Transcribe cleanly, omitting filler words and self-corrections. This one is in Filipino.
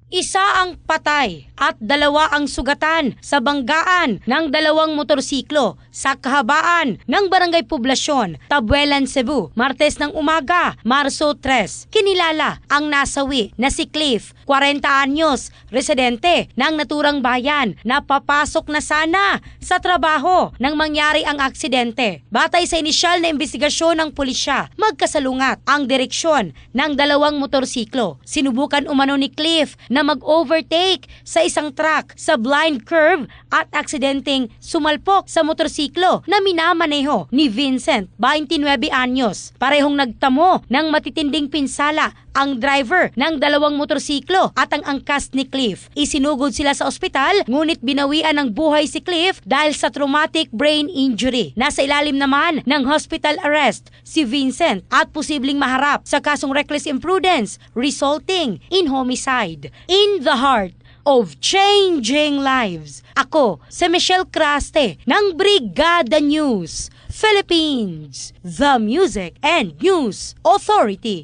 Isa ang patay at dalawa ang sugatan sa banggaan ng dalawang motorsiklo sa kahabaan ng Barangay Poblasyon, Tabuelan, Cebu, Martes ng umaga, Marso 3. Kinilala ang nasawi na si Cliff, 40 anyos, residente ng naturang bayan na papasok na sana sa trabaho nang mangyari ang aksidente. Batay sa inisyal na investigasyon ng pulisya, magkasalungat ang direksyon ng dalawang motorsiklo. Sinubukan umano ni Cliff na mag-overtake sa isang truck sa blind curve at aksidenteng sumalpok sa motorsiklo na minamaneho ni Vincent, 29 anyos. Parehong nagtamo ng matitinding pinsala ang driver ng dalawang motorsiklo at ang angkas ni Cliff. Isinugod sila sa ospital, ngunit binawian ng buhay si Cliff dahil sa traumatic brain injury. Nasa ilalim naman ng hospital arrest si Vincent at posibleng maharap sa kasong reckless imprudence resulting in homicide. In the heart of changing lives, ako si Michelle Craste ng Brigada News Philippines, the Music and News Authority.